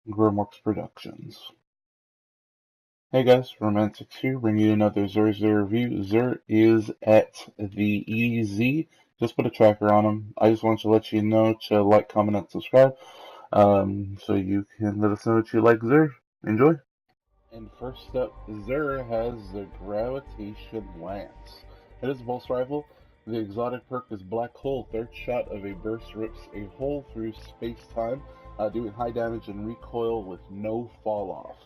Grimworks Productions. Hey guys, Romantics here, bringing you another Zer review. Zer is at the EZ. Just put a tracker on him. I just want to let you know to like, comment, and subscribe, so you can let us know what you like. Zer, enjoy. And first up, Zer has the Gravitation Lance. It is a pulse rifle. The exotic perk is Black Hole. Third shot of a burst rips a hole through space-time, doing high damage and recoil with no fall off.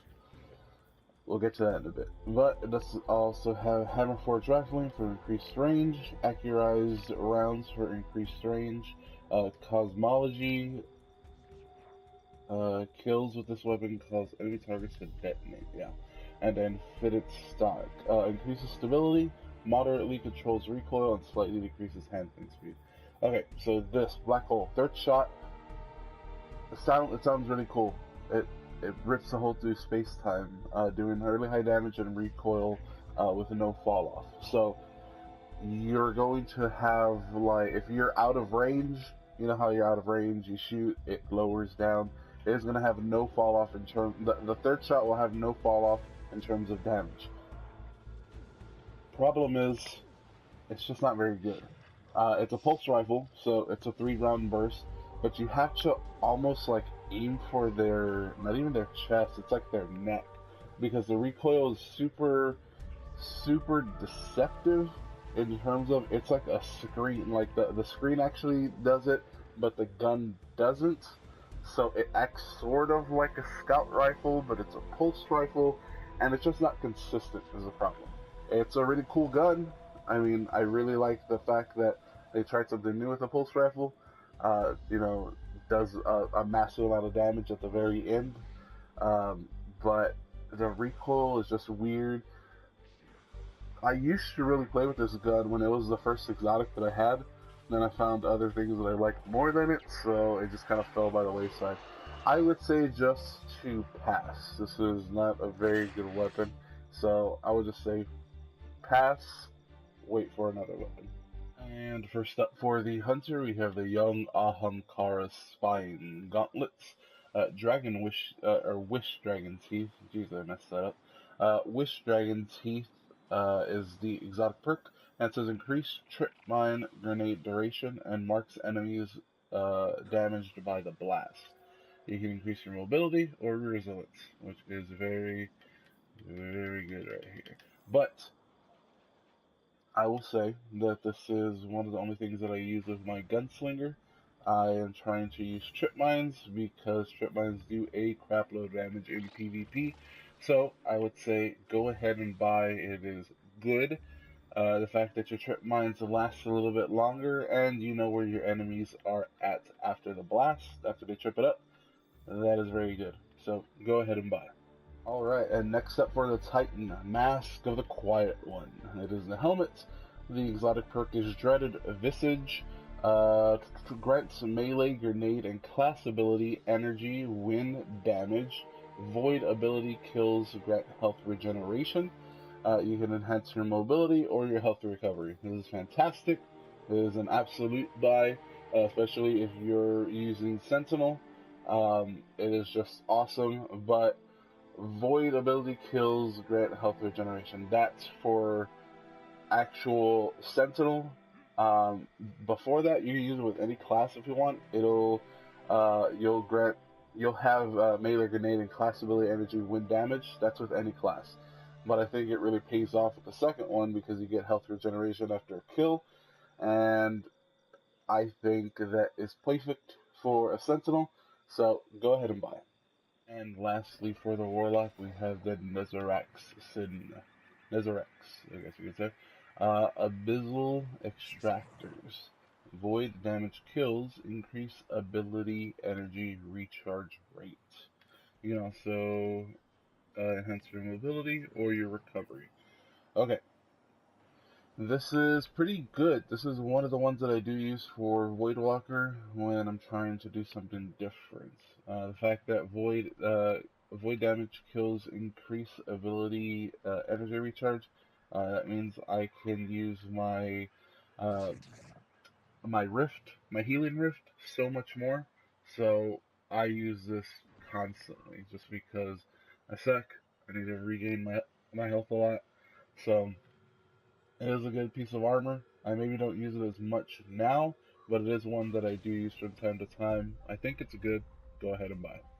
We'll get to that in a bit. But it does also have Hammer Forge Rifling for increased range, Accurized Rounds for increased range, Cosmology, kills with this weapon cause enemy targets to detonate, yeah. And then Fitted Stock. Increases stability, moderately controls recoil, and slightly decreases handling speed. Okay, so this Black Hole, third shot, it sounds really cool. It rips a hole through space time, doing really high damage and recoil with no fall off. So you're going to have, like, if you're out of range, you know how you're out of range, you shoot, it lowers down. It is going to have no fall off in terms. The third shot will have no fall off in terms of damage. Problem is, it's just not very good. It's a pulse rifle, so it's a 3-round burst, but you have to almost like aim for their, not even their chest, it's like their neck, because the recoil is super deceptive in terms of, it's like a screen, like the screen actually does it, but the gun doesn't, so it acts sort of like a scout rifle, but it's a pulse rifle, and it's just not consistent is the problem. It's a really cool gun. I mean, I really like the fact that they tried something new with the pulse rifle. You know, does a massive amount of damage at the very end, um, but the recoil is just weird. I used to really play with this gun when it was the first exotic that I had. Then I found other things that I liked more than it, so it just kind of fell by the wayside. I would say just to pass. This is not a very good weapon, so I would just say pass, wait for another weapon. And first up for the hunter, we have the young Ahamkara Spine Gauntlets, Dragon Wish, or Wish Dragon Teeth. Jeez, I messed that up. Wish Dragon Teeth is the exotic perk, and it says increase trip mine grenade duration and marks enemies damaged by the blast. You can increase your mobility or resilience, which is very, very good right here. But I will say that this is one of the only things that I use with my Gunslinger. I am trying to use trip mines because trip mines do a crapload damage in PvP. So I would say go ahead and buy. It is good. The fact that your trip mines last a little bit longer and you know where your enemies are at after the blast, after they trip it up, that is very good. So go ahead and buy. Alright, and next up for the Titan, Mask of the Quiet One. It is the helmet. The exotic perk is Dreaded Visage. Grants melee, grenade, and class ability energy when damage. Void ability kills grant health regeneration. You can enhance your mobility or your health recovery. This is fantastic. It is an absolute buy, especially if you're using Sentinel. It is just awesome, but Void ability kills grant health regeneration. That's for actual Sentinel. Um, Before that, you can use it with any class if you want. You'll grant, you'll have melee grenade and class ability energy when damaged. That's with any class. But I think it really pays off with the second one because you get health regeneration after a kill, and I think that is perfect for a Sentinel. So go ahead and buy it. And lastly, for the Warlock, we have the Nezarax, I guess you could say. Abyssal Extractors. Void damage kills, increase ability energy recharge rate. You can also enhance your mobility or your recovery. Okay, this is pretty good. This is one of the ones that I do use for Voidwalker when I'm trying to do something different. The fact that Void damage kills increase ability energy recharge. That means I can use uh, my Rift, my Healing Rift, so much more. So I use this constantly, just because I suck. I need to regain my health a lot. So it is a good piece of armor. I maybe don't use it as much now, but it is one that I do use from time to time. I think it's good. Go ahead and buy it.